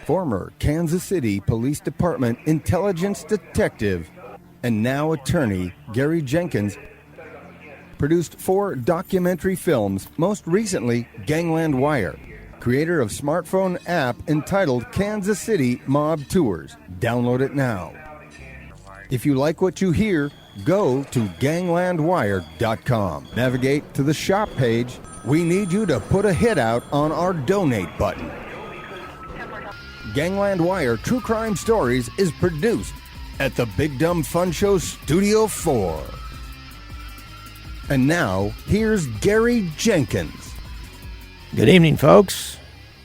former Kansas City Police Department intelligence detective, and now attorney Gary Jenkins produced 4 documentary films, most recently Gangland Wire. Creator of smartphone app entitled Kansas City Mob Tours. Download it now. If you like what you hear, go to ganglandwire.com. Navigate to the shop page. We need you to put a hit out on our donate button. Gangland Wire True Crime Stories is produced at the Big Dumb Fun Show Studio 4. And now, here's Gary Jenkins. Good evening, folks.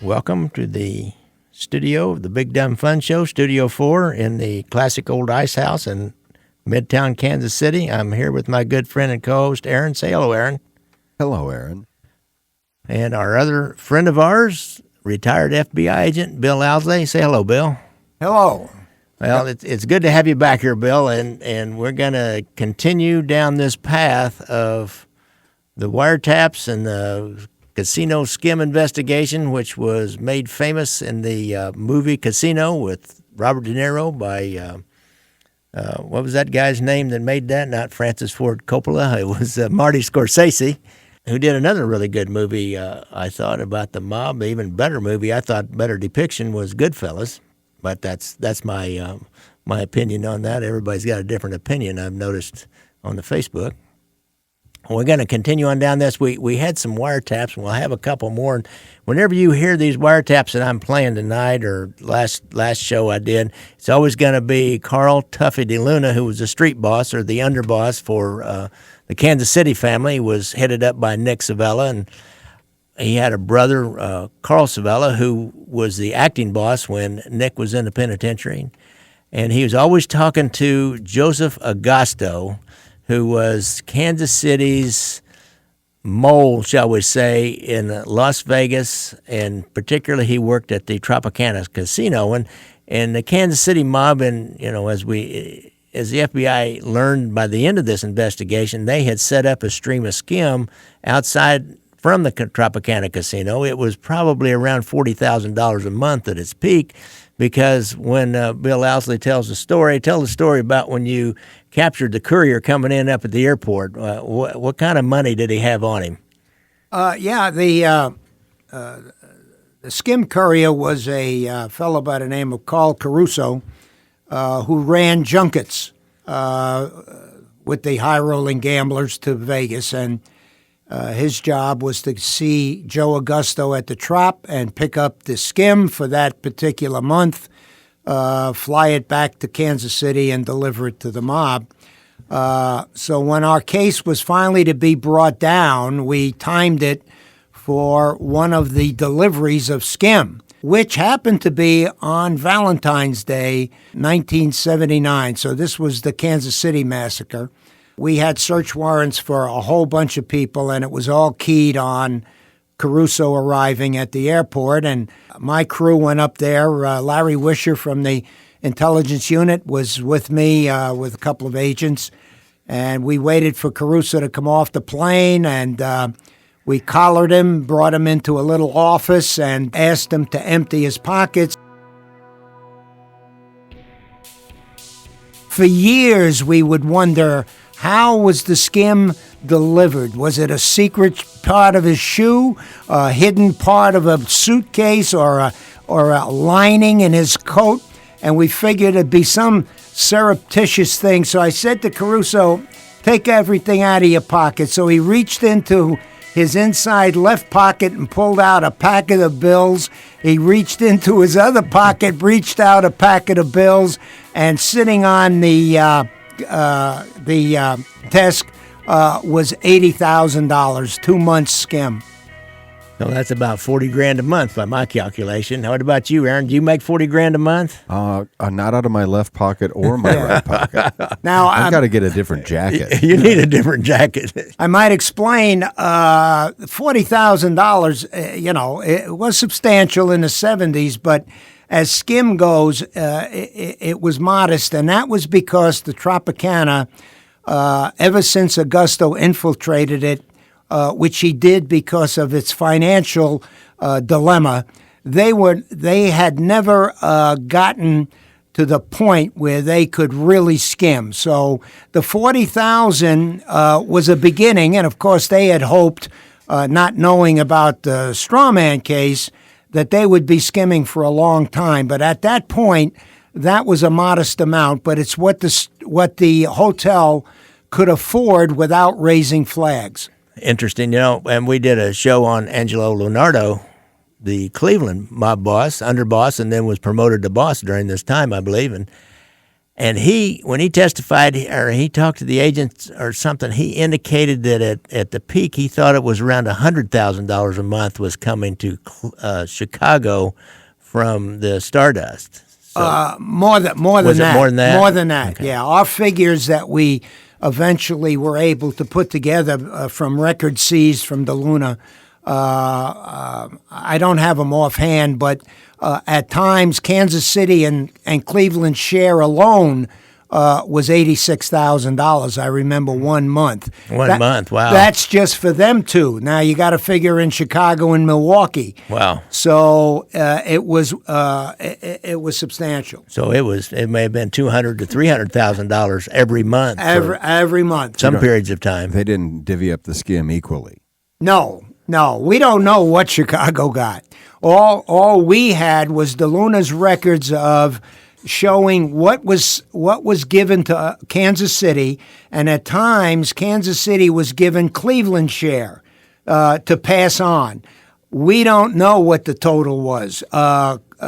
Welcome to the studio of the Big Dumb Fun Show, Studio 4, in the classic old ice house in Midtown, Kansas City. I'm here with my good friend and co-host, Aaron. Say hello, Aaron. Hello, Aaron. And our other friend of ours, retired FBI agent, Bill Owsley. Say hello, Bill. Hello. Well, it's good to have you back here, Bill, and we're going to continue down this path of the wiretaps and the casino skim investigation, which was made famous in the movie Casino with Robert De Niro by, what was that guy's name that made that? Not Francis Ford Coppola. It was Marty Scorsese, who did another really good movie, I thought, about the mob. Even better movie, I thought, better depiction was Goodfellas. But that's my opinion on that. Everybody's got a different opinion, I've noticed on the Facebook. We're going to continue on down this. We had some wiretaps, and we'll have a couple more. And whenever you hear these wiretaps that I'm playing tonight or last show I did, it's always going to be Carl Tuffy DeLuna, who was the street boss or the underboss for the Kansas City family. He was headed up by Nick Savella, and he had a brother, Carl Savella, who was the acting boss when Nick was in the penitentiary. And he was always talking to Joseph Augusto, who was Kansas City's mole, shall we say, in Las Vegas. And particularly he worked at the Tropicana Casino. And the Kansas City mob, and as the FBI learned by the end of this investigation, they had set up a stream of skim outside from the Tropicana Casino. It was probably around $40,000 a month at its peak, because when Bill Owsley tells the story, tell the story about when you captured the courier coming in up at the airport. What kind of money did he have on him? The skim courier was a fellow by the name of Carl Caruso, who ran junkets with the high-rolling gamblers to Vegas, and his job was to see Joe Augusto at the Trop and pick up the skim for that particular month, fly it back to Kansas City and deliver it to the mob. So when our case was finally to be brought down, we timed it for one of the deliveries of skim, which happened to be on Valentine's Day, 1979. So this was the Kansas City massacre. We had search warrants for a whole bunch of people, and it was all keyed on Caruso arriving at the airport. And my crew went up there. Larry Wisher from the intelligence unit was with me with a couple of agents. And we waited for Caruso to come off the plane, and we collared him, brought him into a little office, and asked him to empty his pockets. For years, we would wonder, how was the skim delivered? Was it a secret part of his shoe, a hidden part of a suitcase, or a lining in his coat? And we figured it'd be some surreptitious thing. So I said to Caruso, take everything out of your pocket. So he reached into his inside left pocket and pulled out a packet of bills. He reached into his other pocket, reached out a packet of bills, and sitting on the desk was $80,000, 2 months skim. So that's about $40,000 a month by my calculation. What about you, Aaron? Do you make $40,000 a month? Not out of my left pocket or my right pocket. Now I've got to get a different jacket. You need a different jacket. I might explain. $40,000. It was substantial in the 70s, but as skim goes, it was modest, and that was because the Tropicana, ever since Augusto infiltrated it, which he did because of its financial dilemma, they had never gotten to the point where they could really skim. So the 40,000 was a beginning, and of course they had hoped, not knowing about the Strawman case, that they would be skimming for a long time. But at that point, that was a modest amount, but it's what the hotel could afford without raising flags. Interesting, and we did a show on Angelo Leonardo, the Cleveland mob boss, underboss, and then was promoted to boss during this time, I believe. And he, when he testified or he talked to the agents or something, he indicated that at the peak he thought it was around $100,000 a month was coming to Chicago from the Stardust. So, More than was it that. more than that? More than that. Okay. Yeah, our figures that we eventually were able to put together from records seized from the Luna. I don't have them offhand, but at times Kansas City and Cleveland's share alone was $86,000. I remember 1 month. One month, wow. That's just for them two. Now you got to figure in Chicago and Milwaukee. Wow. So it was substantial. So it may have been $200,000 to $300,000 every month. Every month. Some periods of time. They didn't divvy up the skim equally. No, we don't know what Chicago got. All we had was the Luna's records of showing what was given to Kansas City, and at times Kansas City was given Cleveland's share to pass on. We don't know what the total was.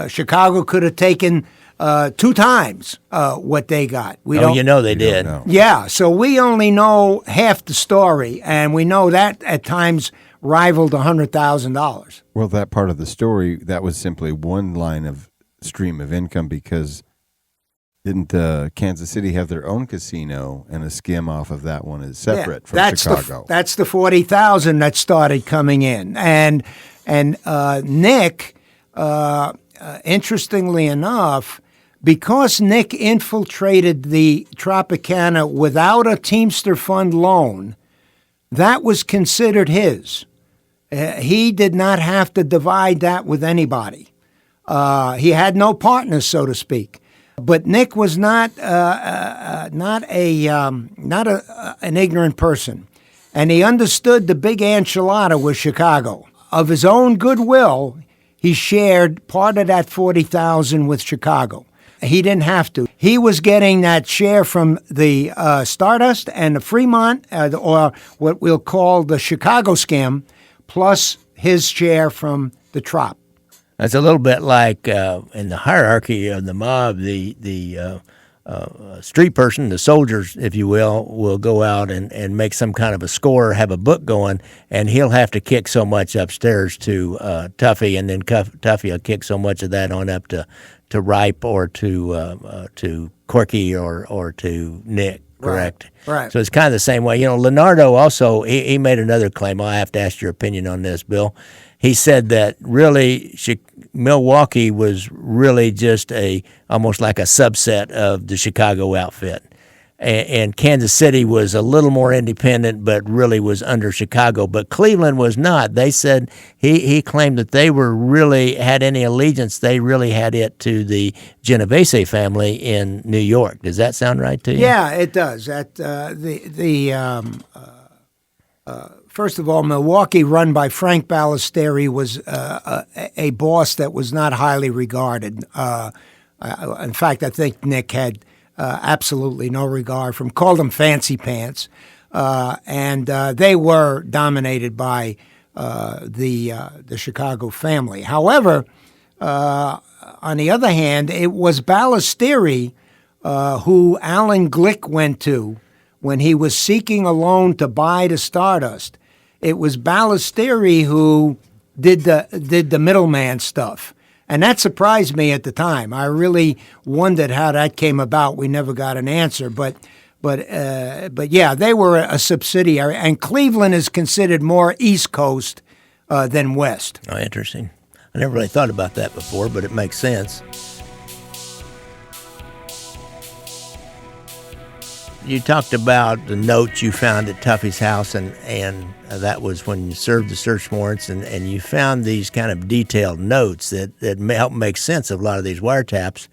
Chicago could have taken 2 times what they got. They did. Yeah, so we only know half the story, and we know that at times rivaled $100,000. Well, that part of the story, that was simply one line of stream of income, because didn't Kansas City have their own casino, and a skim off of that one is separate from Chicago? That's the 40,000 that started coming in, and Nick, interestingly enough, because Nick infiltrated the Tropicana without a Teamster Fund loan, that was considered his. He did not have to divide that with anybody. He had no partners, so to speak. But Nick was not an ignorant person, and he understood the big enchilada was Chicago. Of his own goodwill, he shared part of that 40,000 with Chicago. He didn't have to. He was getting that share from the Stardust and the Fremont, or what we'll call the Chicago scam, plus his share from the Trop. It's a little bit like in the hierarchy of the mob, the street person, the soldiers, if you will go out and make some kind of a score, have a book going, and he'll have to kick so much upstairs to Tuffy, and then Tuffy will kick so much of that on up to Ripe or to Corky or to Nick. Correct. Right. So it's kind of the same way. Leonardo also, he made another claim. I'll have to ask your opinion on this, Bill. He said that really Milwaukee was really just almost like a subset of the Chicago outfit. And Kansas City was a little more independent, but really was under Chicago. But Cleveland was not. They said he claimed that they were really had any allegiance. They really had it to the Genovese family in New York. Does that sound right to you? Yeah, it does. First of all, Milwaukee, run by Frank Ballesteri, was a boss that was not highly regarded. In fact, I think Nick had absolutely no regard from. Called them fancy pants, and they were dominated by the Chicago family. However, on the other hand, it was Ballesteri who Alan Glick went to when he was seeking a loan to buy the Stardust. It was Ballesteri who did the middleman stuff. And that surprised me at the time. I really wondered how that came about. We never got an answer, but yeah, they were a subsidiary. And Cleveland is considered more East Coast than West. Oh, interesting. I never really thought about that before, but it makes sense. you talked about the notes you found at Tuffy's house, and that was when you served the search warrants, and you found these kind of detailed notes that help make sense of a lot of these wiretaps.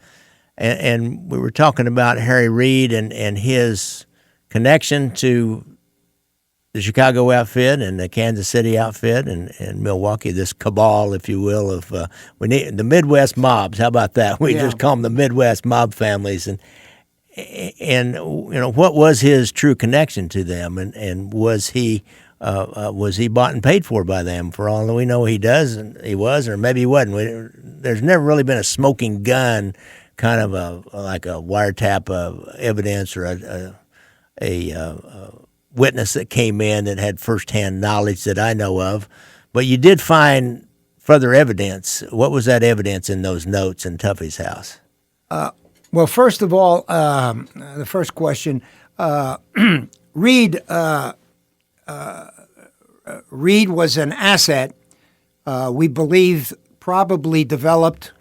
And we were talking about Harry Reid and his connection to the Chicago outfit and the Kansas City outfit and Milwaukee, this cabal, if you will, of we need the Midwest mobs. How about that? We just call them the Midwest mob families. And what was his true connection to them? And was he bought and paid for by them? For all we know, he does, and he was, or maybe he wasn't. There's never really been a smoking gun kind of like a wiretap evidence or a witness that came in that had firsthand knowledge that I know of. But you did find further evidence. What was that evidence in those notes in Tuffy's house? Well, first of all, the first question, Reid was an asset, we believe probably developed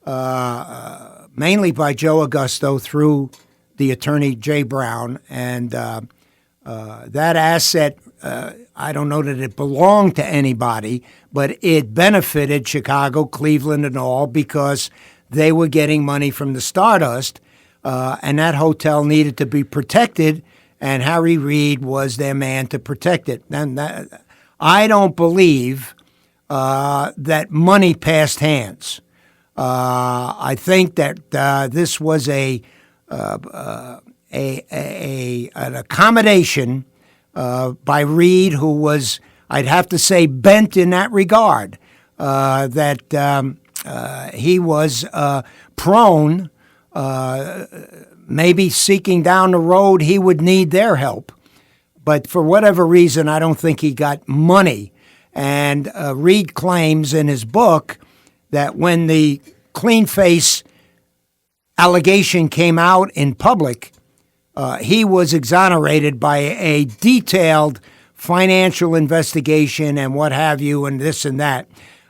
mainly by Joe Augusto through the attorney Jay Brown, and that asset, I don't know that it belonged to anybody, but it benefited Chicago, Cleveland, and all because they were getting money from the Stardust, and that hotel needed to be protected, and Harry Reid was their man to protect it. And I don't believe that money passed hands. I think that this was an accommodation by Reid, who was, I'd have to say, bent in that regard, that he was prone, maybe seeking down the road he would need their help. But for whatever reason, I don't think he got money. And Reid claims in his book that when the clean face allegation came out in public, he was exonerated by a detailed financial investigation and what have you and this and that.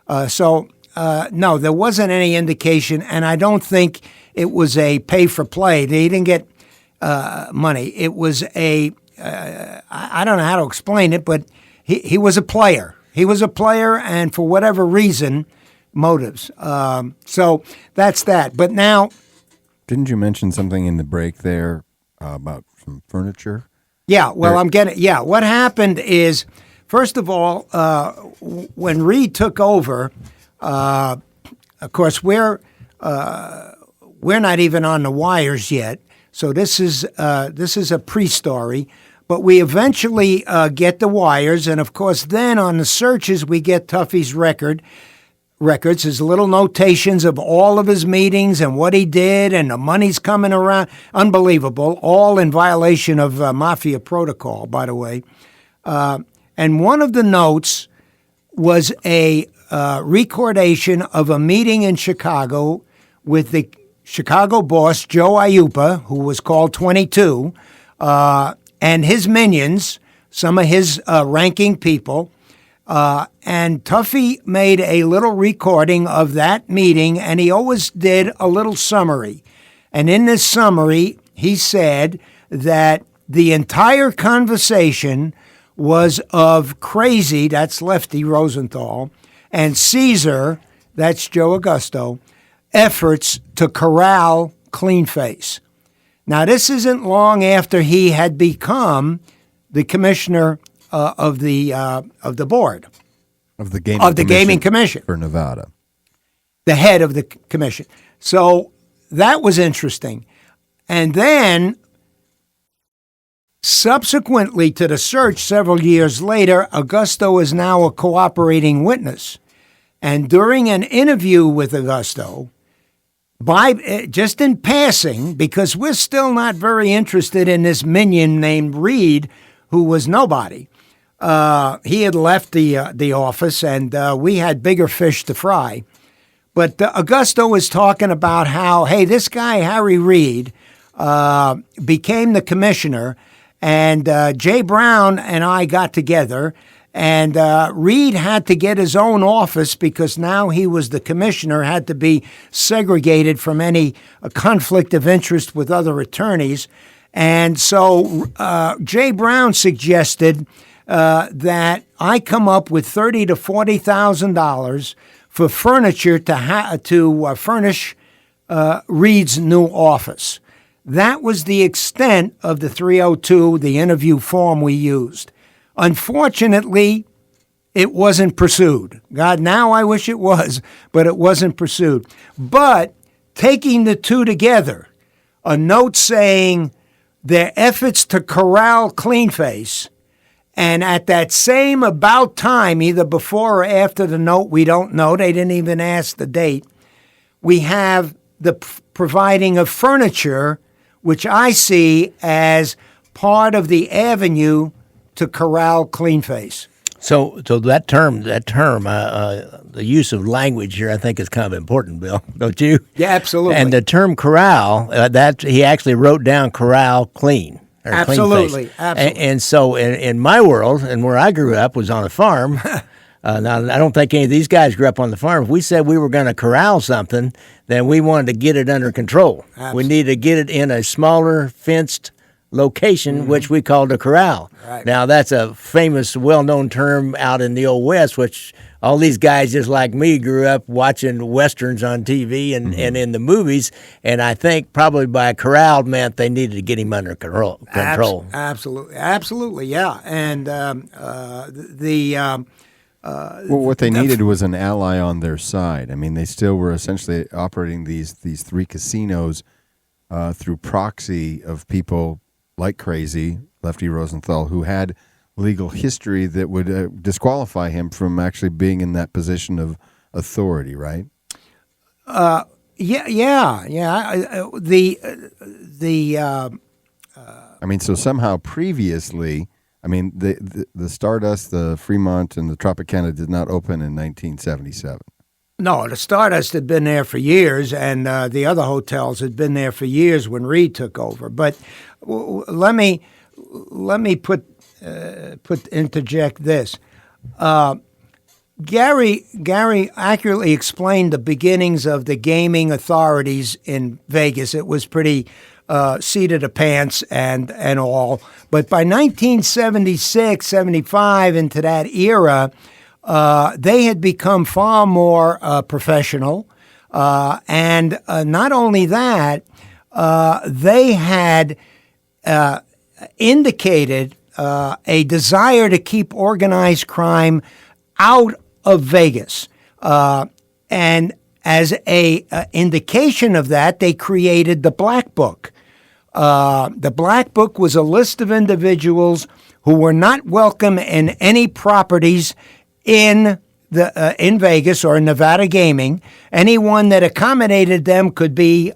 No, there wasn't any indication, and I don't think it was a pay for play. They didn't get money. It was I don't know how to explain it, but he was a player. He was a player, and for whatever reason, motives. So that's that. But now, didn't you mention something in the break there about some furniture? Yeah, well, I'm getting. Yeah, what happened is, first of all, when Reid took over, of course, we're not even on the wires yet. So this is a pre-story. But we eventually get the wires, and of course, then on the searches, we get Tuffy's records, his little notations of all of his meetings and what he did, and the money's coming around. Unbelievable, all in violation of Mafia protocol, by the way. And one of the notes was a recordation of a meeting in Chicago with the Chicago boss, Joe Iuppa, who was called 22, and his minions, some of his ranking people. And Tuffy made a little recording of that meeting, and he always did a little summary. And in this summary, he said that the entire conversation was of Crazy, that's Lefty Rosenthal, and Caesar, that's Joe Augusto, efforts to corral Cleanface. Now, this isn't long after he had become the commissioner of the board of the gaming commission for Nevada, the head of the commission. So that was interesting. And then, subsequently to the search, several years later, Augusto is now a cooperating witness. And during an interview with Augusto, just in passing, because we're still not very interested in this minion named Reid, who was nobody. He had left the office, and we had bigger fish to fry. But Augusto was talking about how, hey, this guy, Harry Reid, became the commissioner, and Jay Brown and I got together, and Reid had to get his own office because now he was the commissioner, had to be segregated from any conflict of interest with other attorneys. And so Jay Brown suggested that I come up with $30,000 to $40,000 for furniture to furnish Reid's new office. That was the extent of the 302, the interview form we used. Unfortunately, it wasn't pursued. God, now I wish it was, but it wasn't pursued. But taking the two together, a note saying their efforts to corral Cleanface, and at that same about time, either before or after the note, we don't know, they didn't even ask the date, we have the providing of furniture, which I see as part of the avenue to corral Cleanface. So that term, the use of language here, I think is kind of important, Bill, don't you? Yeah, absolutely. And the term corral, that he actually wrote down corral clean. Absolutely, Cleanface. absolutely. And so in my world, and where I grew up was on a farm. Now, I don't think any of these guys grew up on the farm. If we said we were going to corral something, then we wanted to get it under control. Absolutely. We needed to get it in a smaller, fenced location, which we called a corral. Right. Now, that's a famous, well-known term out in the Old West, which all these guys just like me grew up watching Westerns on TV and in the movies, and I think probably by corral meant they needed to get him under control. Absolutely, yeah. And Well, what they needed was an ally on their side. I mean, they still were essentially operating these three casinos through proxy of people like Crazy, Lefty Rosenthal, who had legal history that would disqualify him from actually being in that position of authority, right? Yeah. I mean, so somehow previously, I mean, the Stardust, the Fremont, and the Tropicana did not open in 1977. No, the Stardust had been there for years, and the other hotels had been there for years when Reid took over. But let me interject this. Gary accurately explained the beginnings of the gaming authorities in Vegas. It was pretty seat of the pants and all. But by 1976, 75, into that era, they had become far more professional. And not only that, they had indicated a desire to keep organized crime out of Vegas. And as a indication of that, they created the Black Book. The Black Book was a list of individuals who were not welcome in any properties in Vegas or in Nevada gaming. Anyone that accommodated them could be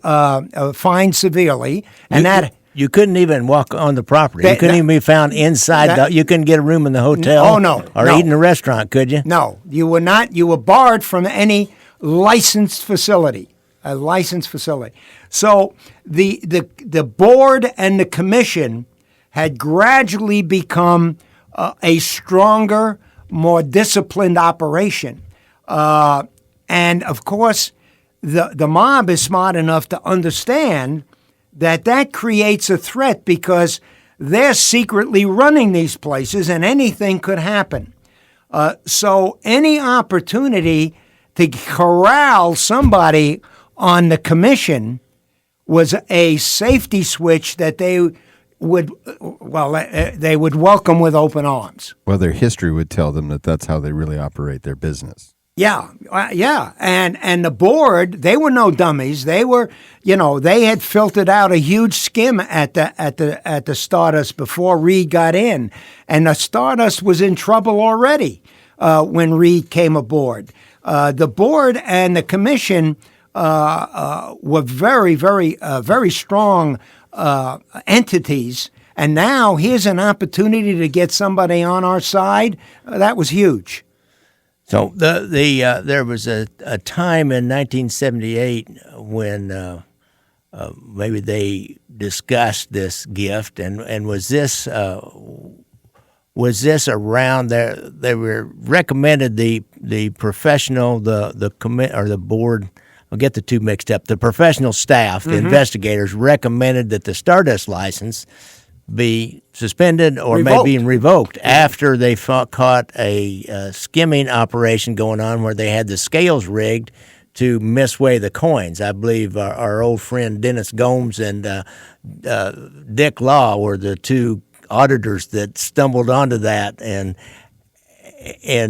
fined severely, and you couldn't even walk on the property. You couldn't even be found inside. You couldn't get a room in the hotel. Oh no, or eat in a restaurant, could you? No, you were not. You were barred from any licensed facility. A licensed facility. So the board and the commission had gradually become a stronger, more disciplined operation. And of course, the mob is smart enough to understand that creates a threat because they're secretly running these places and anything could happen. So any opportunity to corral somebody on the commission was a safety switch that they would welcome with open arms. Well, their history would tell them that that's how they really operate their business. Yeah, and the board, they were no dummies. They were, they had filtered out a huge skim at the Stardust before Reid got in, and the Stardust was in trouble already when Reid came aboard. The board and the commission were very, very, very strong entities, and now here's an opportunity to get somebody on our side. That was huge. So there was a time in 1978 when maybe they discussed this gift, and was this around there? They were recommended the professional, the board I'll get the two mixed up. The professional staff, the investigators, recommended that the Stardust license be suspended or maybe revoked after they caught a skimming operation going on where they had the scales rigged to misweigh the coins. I believe our old friend Dennis Gomes and Dick Law were the two auditors that stumbled onto that, and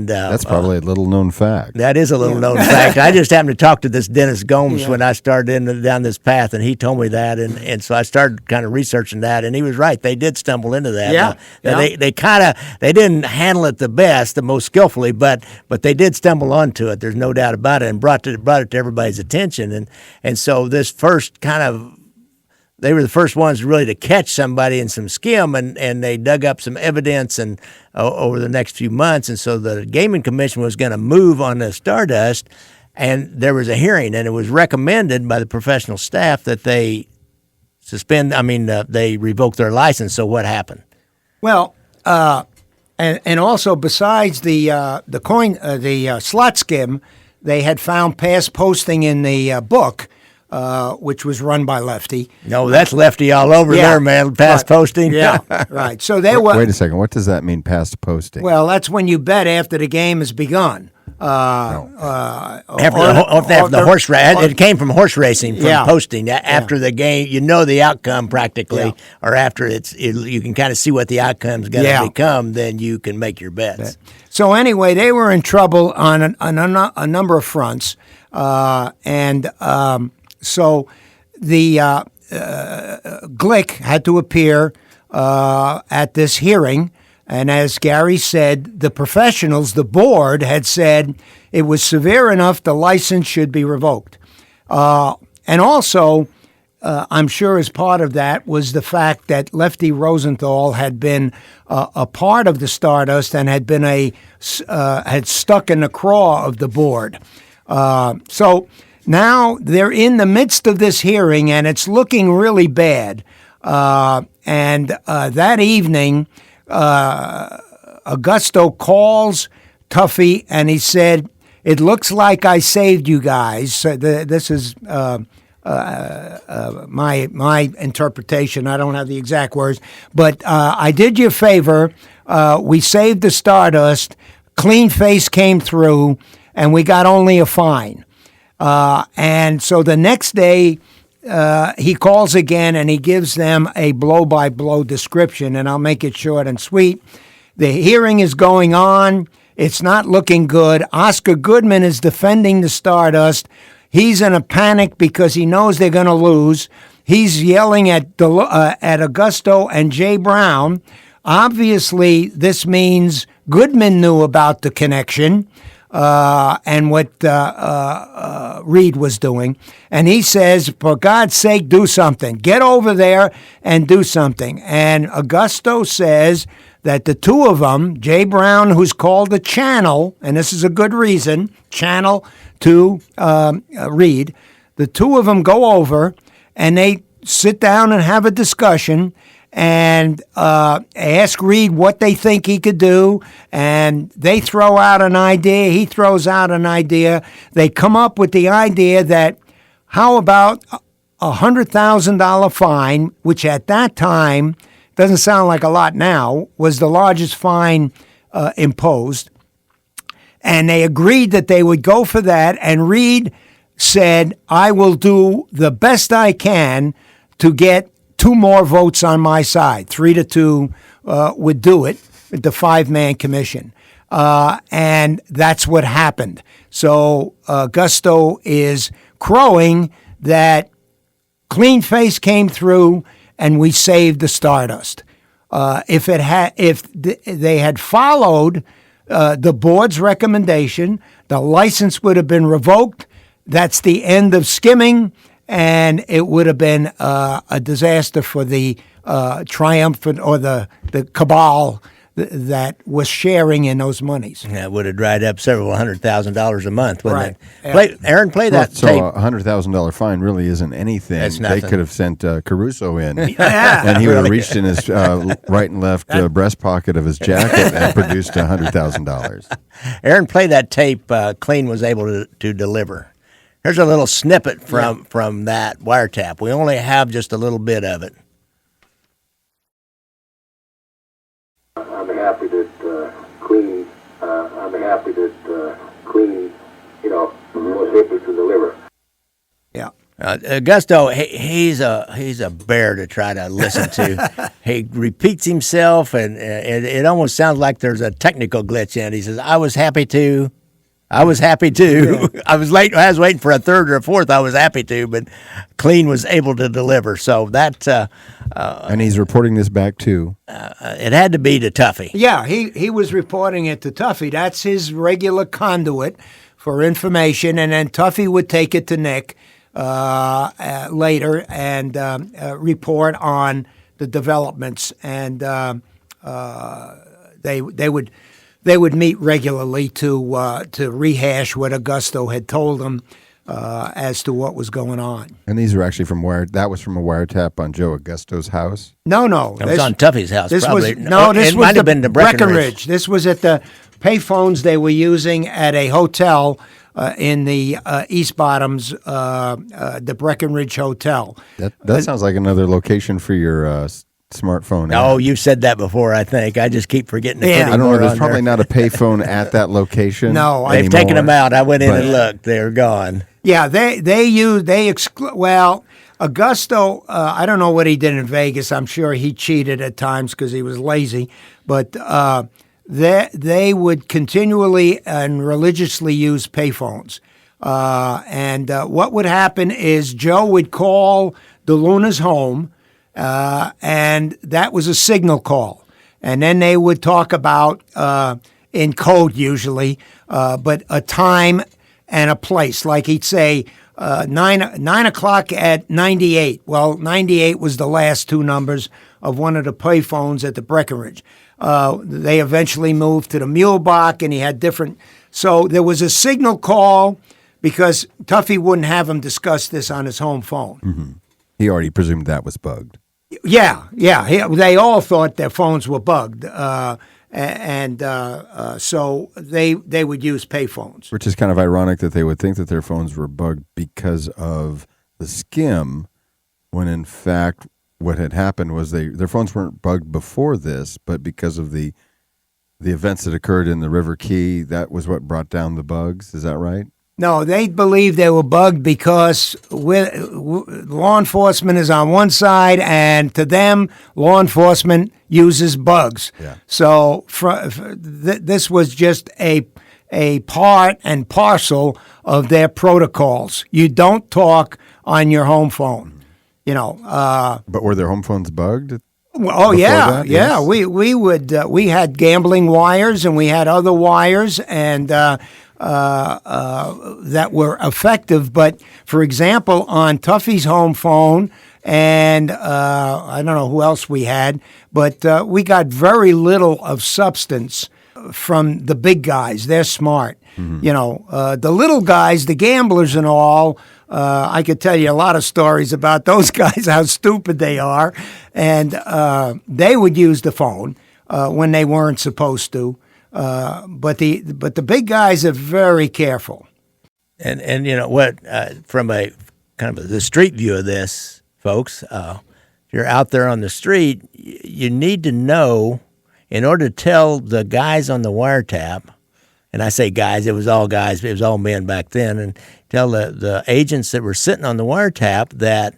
That's probably a little known fact. that is a little known fact. I just happened to talk to this Dennis Gomes when I started down this path, and he told me that, and so I started kind of researching that, and he was right. They did stumble into that. They didn't handle it the best, the most skillfully, but they did stumble onto it. There's no doubt about it, and brought it to everybody's attention, and so this first kind of. They were the first ones really to catch somebody in some skim, and they dug up some evidence and over the next few months. And so the Gaming Commission was going to move on the Stardust, and there was a hearing, and it was recommended by the professional staff that they they revoke their license. So what happened? Well, and also besides the slot skim, they had found past posting in the book. Which was run by Lefty. No, that's Lefty all over there, man. Past posting. Yeah, right. So Wait a second. What does that mean, past posting? Well, that's when you bet after the game has begun. After the horse race, it came from horse racing, from posting. After the game, you know the outcome practically, or after you can kind of see what the outcome's going to become, then you can make your bets. So anyway, they were in trouble on a number of fronts, so the Glick had to appear at this hearing, and as Gary said, the professionals, the board, had said it was severe enough the license should be revoked. And also, I'm sure as part of that was the fact that Lefty Rosenthal had been a part of the Stardust and had been had stuck in the craw of the board. So now they're in the midst of this hearing, and it's looking really bad. And that evening, Augusto calls Tuffy, and he said, "It looks like I saved you guys." So this is my interpretation. I don't have the exact words, but I did you a favor. We saved the Stardust. Clean face came through, and we got only a fine. And so the next day, he calls again, and he gives them a blow-by-blow description, and I'll make it short and sweet. The hearing is going on. It's not looking good. Oscar Goodman is defending the Stardust. He's in a panic because he knows they're going to lose. He's yelling at Augusto and Jay Brown. Obviously, this means Goodman knew about the connection. And what Reid was doing. And he says, for God's sake, do something. Get over there and do something. And Augusto says that the two of them, Jay Brown, who's called the channel, and this is a good reason, channel to Reid, the two of them go over and they sit down and have a discussion and ask Reid what they think he could do, and they throw out an idea, he throws out an idea. They come up with the idea that how about a $100,000 fine, which at that time, doesn't sound like a lot now, was the largest fine imposed. And they agreed that they would go for that, and Reid said, I will do the best I can to get 2 more votes on my side. 3-2 would do it, the 5-man commission. And that's what happened. So Augusto is crowing that clean face came through and we saved the Stardust. If they had followed the board's recommendation, the license would have been revoked. That's the end of skimming. And it would have been a disaster for the triumphant or the cabal that was sharing in those monies. Yeah, it would have dried up several $100,000 a month, wouldn't it? Aaron, play that so tape. A $100,000 fine really isn't anything. That's nothing. They could have sent Caruso in, Yeah. and he would have reached in his right and left breast pocket of his jacket and produced $100,000. Aaron, play that tape Clean was able to deliver. Here's a little snippet from that wiretap. We only have just a little bit of it. I'm happy that Clean, was able to deliver. Yeah. Augusto, he's a bear to try to listen to. He repeats himself, and it almost sounds like there's a technical glitch in it. He says, "I was happy to." I was happy too. Yeah. I was waiting for a third or a fourth. I was happy to, but Clean was able to deliver. So that. And he's reporting this back too. It had to be to Tuffy. Yeah, he was reporting it to Tuffy. That's his regular conduit for information, and then Tuffy would take it to Nick later and report on the developments, and they would meet regularly to rehash what Augusto had told them as to what was going on. And these were actually that was from a wiretap on Joe Augusto's house? No. It was on Tuffy's house, this probably. This might was have been the Breckenridge. This was at the payphones they were using at a hotel in the East Bottoms, the Breckenridge Hotel. That sounds like another location for your smartphone. Oh, you said that before, I think. I just keep forgetting to put I don't know. There's probably there. not a payphone at that location. No, they've taken them out. I went in and looked. They're gone. Yeah, Augusto, I don't know what he did in Vegas. I'm sure he cheated at times because he was lazy. But they would continually and religiously use payphones. And what would happen is Joe would call the Luna's home, and that was a signal call. And then they would talk about, in code usually, but a time and a place. Like he'd say 9 o'clock at 98. Well, 98 was the last two numbers of one of the payphones at the Breckenridge. They eventually moved to the Mulebach, and he had different. So there was a signal call because Tuffy wouldn't have him discuss this on his home phone. Mm-hmm. He already presumed that was bugged. Yeah. They all thought their phones were bugged. So they would use payphones. Which is kind of ironic that they would think that their phones were bugged because of the skim, when in fact what had happened was their phones weren't bugged before this, but because of the events that occurred in the River Key, that was what brought down the bugs. Is that right? No, they believed they were bugged because law enforcement is on one side, and to them, law enforcement uses bugs. Yeah. So this was just a part and parcel of their protocols. You don't talk on your home phone, But were their home phones bugged? Oh yeah, that? Yes. We had gambling wires, and we had other wires, and that were effective. But for example, on Tuffy's home phone, and I don't know who else we had, but we got very little of substance from the big guys. They're smart. Mm-hmm. The little guys, the gamblers and all, I could tell you a lot of stories about those guys, how stupid they are. And they would use the phone when they weren't supposed to. But the big guys are very careful. And you know what, from a kind of the street view of this, folks, if you're out there on the street, you need to know, in order to tell the guys on the wiretap, and I say guys, it was all guys, it was all men back then, and tell the agents that were sitting on the wiretap that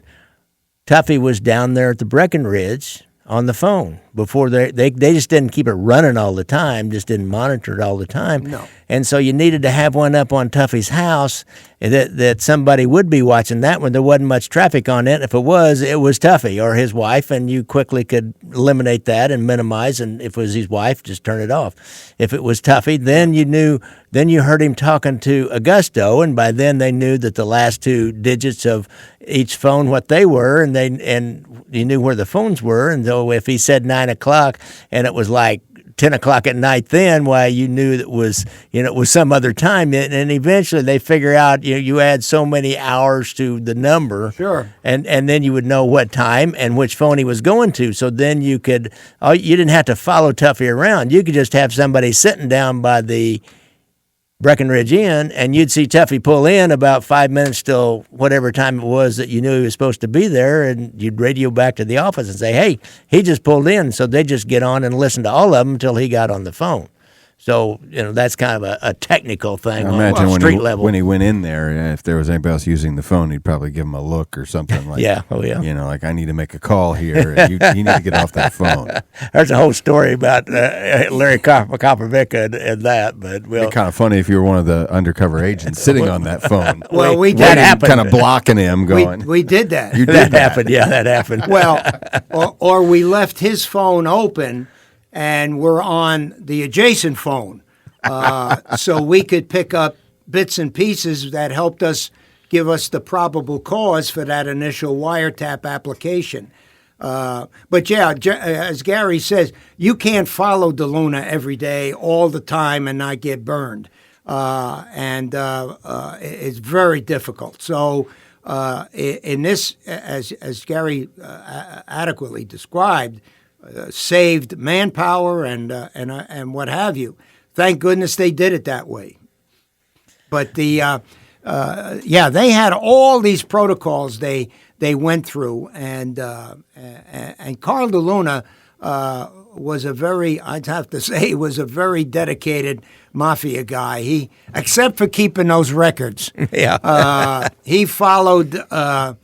Tuffy was down there at the Breckenridge on the phone before they just didn't keep it running all the time, just didn't monitor it all the time. No. And so you needed to have one up on Tuffy's house that somebody would be watching that when there wasn't much traffic on it. If it was Tuffy or his wife, and you quickly could eliminate that and minimize, and if it was his wife, just turn it off. If it was Tuffy, then you heard him talking to Augusto, and by then they knew that the last two digits of each phone, what they were, and you knew where the phones were. And so if he said 9 o'clock and it was like 10 o'clock at night, then why you knew that was, it was some other time. And eventually they figure out, you add so many hours to the number. Sure. And then you would know what time and which phone he was going to. So then you didn't have to follow Tuffy around. You could just have somebody sitting down by the Breckenridge Inn, and you'd see Tuffy pull in about 5 minutes till whatever time it was that you knew he was supposed to be there, and you'd radio back to the office and say, hey, he just pulled in. So they'd just get on and listen to all of them until he got on the phone. So, that's kind of a technical thing on street level. When he went in there, if there was anybody else using the phone, he'd probably give him a look or something like, yeah, like, I need to make a call here. And you need to get off that phone. There's a whole story about Larry Coppervick and that, but It'd be kind of funny if you were one of the undercover agents sitting on that phone. Well, we did. That happened. Kind of blocking him going. We did that. You did that happened. Yeah, that happened. Well, or we left his phone open and we're on the adjacent phone. So we could pick up bits and pieces that helped us give us the probable cause for that initial wiretap application. But yeah, as Gary says, you can't follow DeLuna every day all the time and not get burned. And it's very difficult. So in this, as Gary adequately described, saved manpower and what have you. Thank goodness they did it that way. But they had all these protocols they went through, and Carl DeLuna was I'd have to say, was a very dedicated mafia guy. He, except for keeping those records, he followed the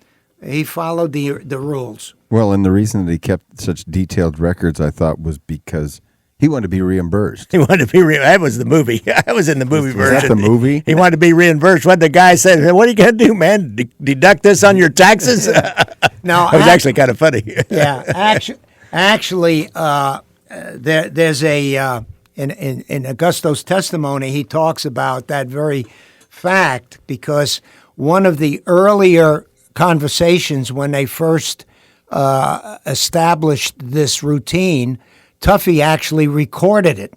rules. Well, and the reason that he kept such detailed records, I thought, was because he wanted to be reimbursed. He wanted to be that was the movie. I was in the movie version. Was that the movie? He wanted to be reimbursed. What the guy said, what are you going to do, man? Deduct this on your taxes? No, it was actually kind of funny. Yeah, actually, there's a in Augusto's testimony, he talks about that very fact, because one of the earlier conversations when they first established this routine, Tuffy actually recorded it,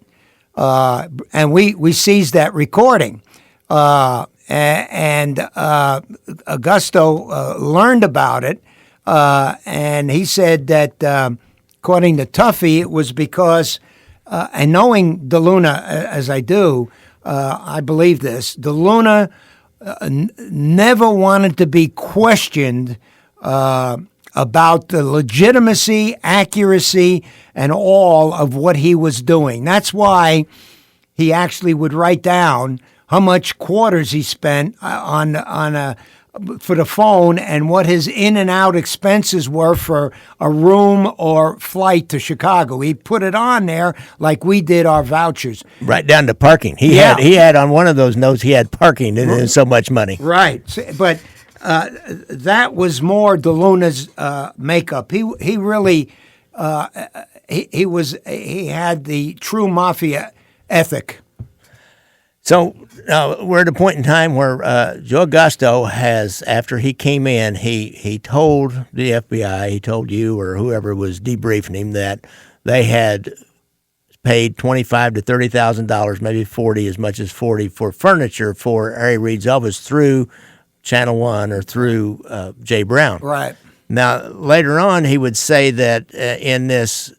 and we seized that recording. And Augusto learned about it, and he said that, according to Tuffy, it was because, and knowing DeLuna as I do, I believe this, DeLuna never wanted to be questioned about the legitimacy, accuracy, and all of what he was doing. That's why he actually would write down how much quarters he spent for the phone and what his in and out expenses were for a room or flight to Chicago. He put it on there like we did our vouchers. Right down to parking. He had on one of those notes, he had parking and so much money. Right. But that was more DeLuna's makeup. He really he had the true mafia ethic. So we're at a point in time where Joe Augusto has, after he came in, he told the FBI, he told you or whoever was debriefing him that they had paid $25,000 to $30,000, maybe 40, as much as 40, for furniture for Harry Reid's Elvis through Channel One or through Jay Brown. Right. Now, later on, he would say that in this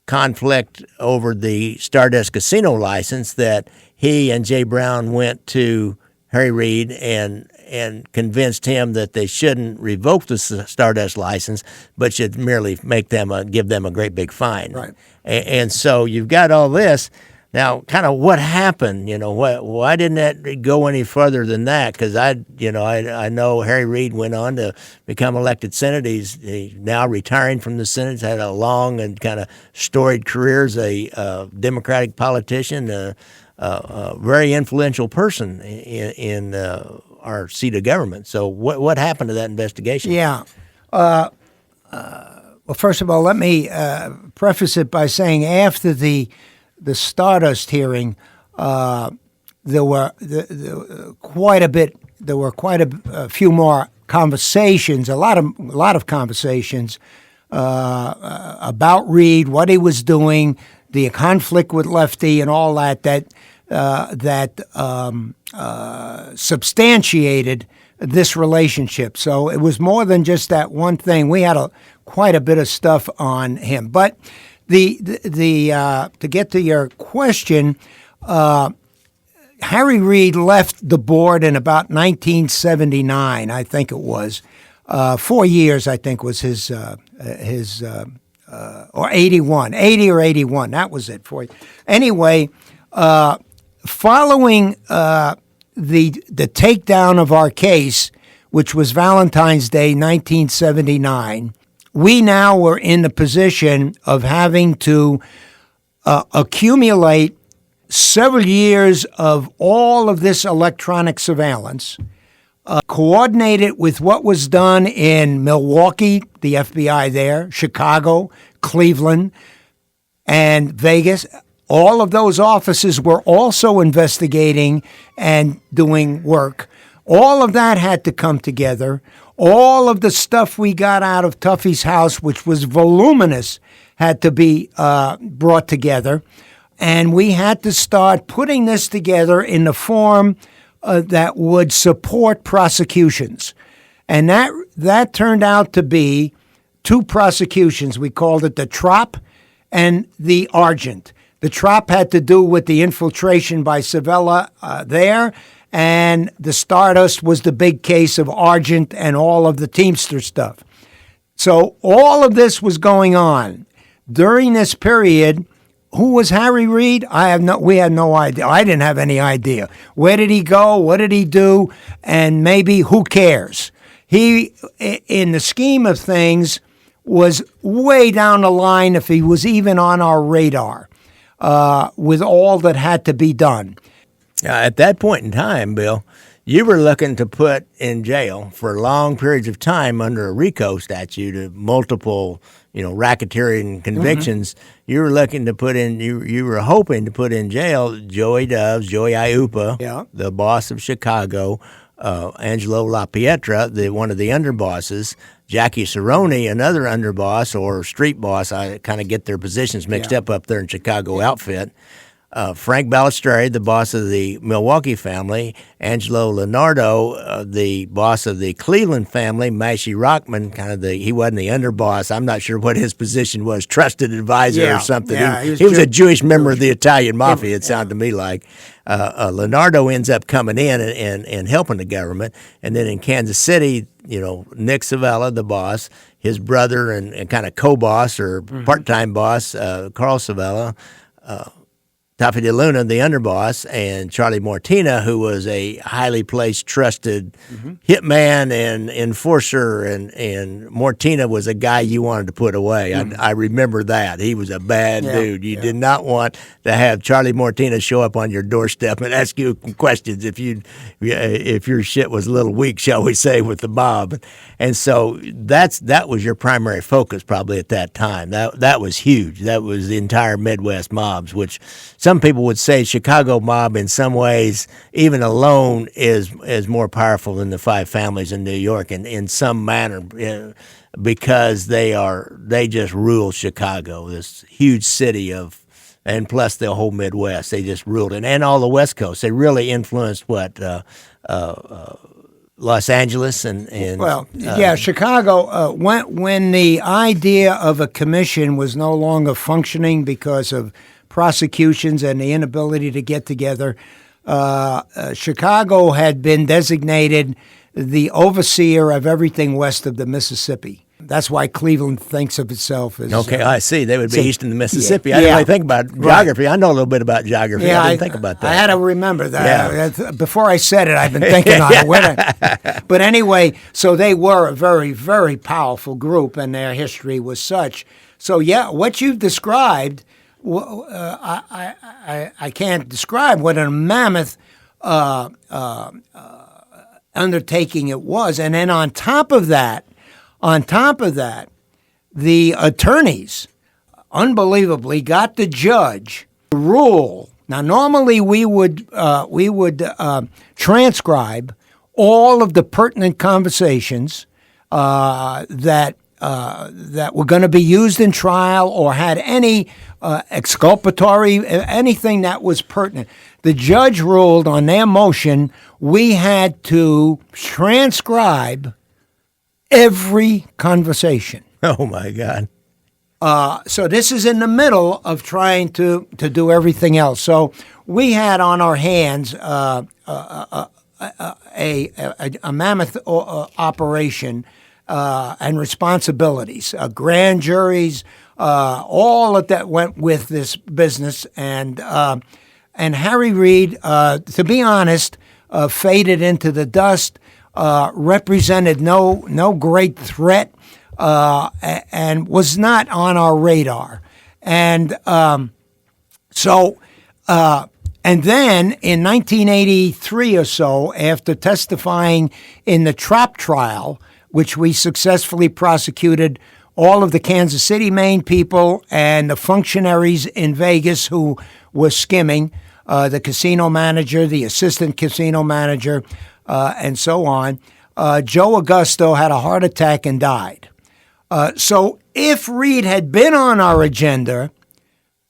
conflict over the Stardust Casino license, that he and Jay Brown went to Harry Reid and convinced him that they shouldn't revoke the Stardust license, but should merely give them a great big fine. Right. And so you've got all this. Now, kind of what happened? Why didn't that go any further than that? Because I know Harry Reid went on to become elected Senate. He's now retiring from the Senate. He's had a long and kind of storied career as a Democratic politician, a very influential person in our seat of government. So what happened to that investigation? Yeah. Well, first of all, let me preface it by saying after the Stardust hearing, there were quite a few more conversations, a lot of conversations about Reid, what he was doing, the conflict with Lefty, and all that substantiated this relationship. So it was more than just that one thing. We had quite a bit of stuff on him, but. To get to your question, Harry Reid left the board in about 1979, I think it was. 4 years, I think, was his or 81, 80 or 81. That was it. Anyway, following the takedown of our case, which was Valentine's Day, 1979, we now were in the position of having to accumulate several years of all of this electronic surveillance, coordinate it with what was done in Milwaukee, the FBI there, Chicago, Cleveland, and Vegas. All of those offices were also investigating and doing work. All of that had to come together. All of the stuff we got out of Tuffy's house, which was voluminous, had to be brought together. And we had to start putting this together in the form that would support prosecutions. And that turned out to be 2 prosecutions. We called it the Trop and the Argent. The Trop had to do with the infiltration by Savella there, and the Stardust was the big case of Argent and all of the Teamster stuff. So all of this was going on. During this period, who was Harry Reid? We had no idea. I didn't have any idea. Where did he go? What did he do? And maybe who cares? He, in the scheme of things, was way down the line if he was even on our radar with all that had to be done. At that point in time, Bill, you were looking to put in jail for long periods of time under a RICO statute of multiple, racketeering convictions. You were looking to put in, you were hoping to put in jail Joey Doves, Joey Iupa, the boss of Chicago, Angelo La Pietra, one of the underbosses, Jackie Cerrone, another underboss or street boss. I kind of get their positions mixed up there in Chicago outfit. Frank Balistreri, the boss of the Milwaukee family, Angelo Leonardo, the boss of the Cleveland family, Mashy Rockman, he wasn't the underboss. I'm not sure what his position was, trusted advisor or something. He was a Jewish member of the Italian mafia, it sounded to me like. Leonardo ends up coming in and helping the government. And then in Kansas City, Nick Savella, the boss, his brother and kind of co-boss or part-time boss, Carl Savella, Taffy DeLuna, the underboss, and Charlie Mortina, who was a highly placed, trusted hitman and enforcer, and Mortina was a guy you wanted to put away. I remember that. He was a bad dude. You did not want to have Charlie Mortina show up on your doorstep and ask you questions if your shit was a little weak, shall we say, with the mob. And so that was your primary focus probably at that time. That was huge. That was the entire Midwest mobs, which some people would say Chicago mob in some ways, even alone, is more powerful than the 5 families in New York in some manner, because they just rule Chicago, this huge city and plus the whole Midwest. They just ruled it, and all the West Coast. They really influenced Los Angeles and Chicago. When the idea of a commission was no longer functioning because of prosecutions and the inability to get together, Chicago had been designated the overseer of everything west of the Mississippi. That's why Cleveland thinks of itself as... Okay, I see. They would be east of the Mississippi. I didn't really think about geography. Right. I know a little bit about geography. I didn't think about that. I had to remember that. Before I said it, I've been thinking on it. But anyway, so they were a very, very powerful group, and their history was such. So, what you've described... I can't describe what a mammoth undertaking it was. And then on top of that, the attorneys unbelievably got the judge to rule. Now, normally we would transcribe all of the pertinent conversations that were going to be used in trial or had any exculpatory, anything that was pertinent. The judge ruled on their motion we had to transcribe every conversation. Oh, my God. So this is in the middle of trying to do everything else. So we had on our hands a mammoth operation and responsibilities, grand juries, all of that went with this business. And Harry Reid, to be honest, faded into the dust, represented no great threat, and was not on our radar. And and then in 1983 or so, after testifying in the trap trial, which we successfully prosecuted all of the Kansas City, Maine people and the functionaries in Vegas who were skimming, the casino manager, the assistant casino manager, and so on, Joe Augusto had a heart attack and died. So if Reid had been on our agenda,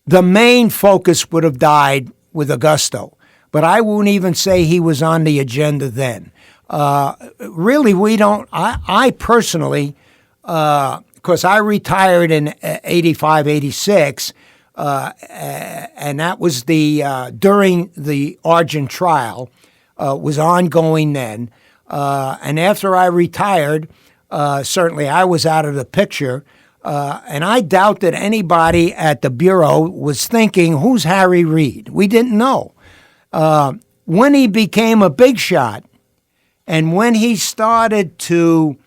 the main focus would have died with Augusto. But I won't even say he was on the agenda then. Really, we don't, I personally, because I retired in 85, 86, and that was during the Argent trial, was ongoing then. And after I retired, certainly I was out of the picture. And I doubt that anybody at the Bureau was thinking, who's Harry Reid? We didn't know. When he became a big shot and when he started to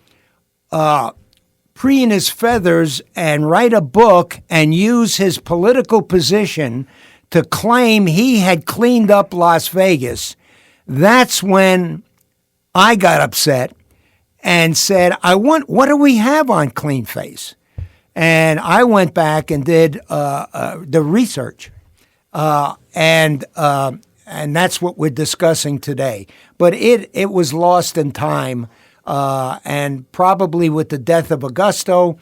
preen his feathers and write a book and use his political position to claim he had cleaned up Las Vegas, that's when I got upset and said, what do we have on Clean Face? And I went back and did the research, and that's what we're discussing today. But it was lost in time, and probably with the death of Augusto,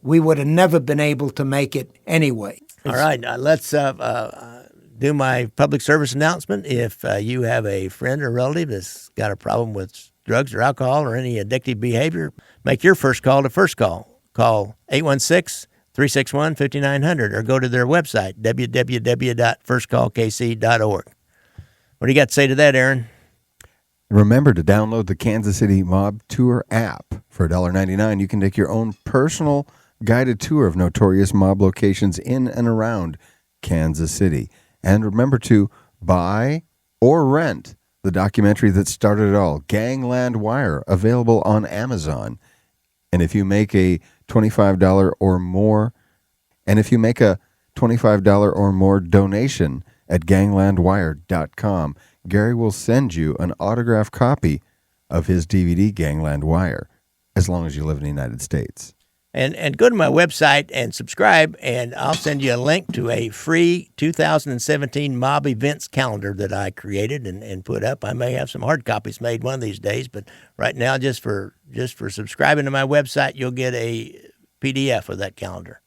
we would have never been able to make it anyway. All right, let's do my public service announcement. If you have a friend or relative that's got a problem with drugs or alcohol or any addictive behavior, make your first call to First Call. Call 816-361-5900 or go to their website, www.firstcallkc.org. What do you got to say to that, Aaron? Remember to download the Kansas City Mob Tour app. For $1.99, you can take your own personal guided tour of notorious mob locations in and around Kansas City. And remember to buy or rent the documentary that started it all, Gangland Wire, available on Amazon. And if you make a $25 or more, donation at ganglandwire.com, Gary will send you an autographed copy of his DVD, Gangland Wire, as long as you live in the United States. And go to my website and subscribe, and I'll send you a link to a free 2017 mob events calendar that I created and put up. I may have some hard copies made one of these days, but right now, just for subscribing to my website, you'll get a PDF of that calendar.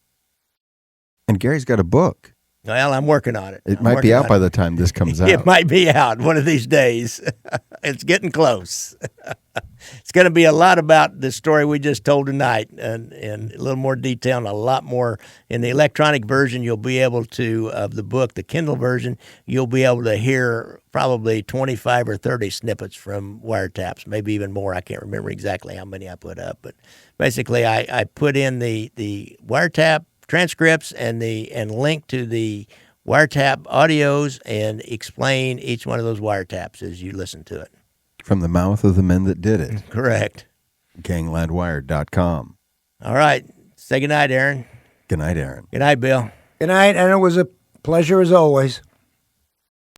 And Gary's got a book. Well, I'm working on it. It might be out by the time this comes out. It might be out one of these days. It's getting close. It's going to be a lot about the story we just told tonight, and a little more detail and a lot more. In the electronic version, you'll be able to, of the book, the Kindle version, you'll be able to hear probably 25 or 30 snippets from wiretaps, maybe even more. I can't remember exactly how many I put up, but basically I put in the wiretap transcripts and link to the wiretap audios and explain each one of those wiretaps as you listen to it. From the mouth of the men that did it. Correct. Ganglandwire.com. All right. Say goodnight, Aaron. Good night, Aaron. Good night, Bill. Good night, and it was a pleasure as always.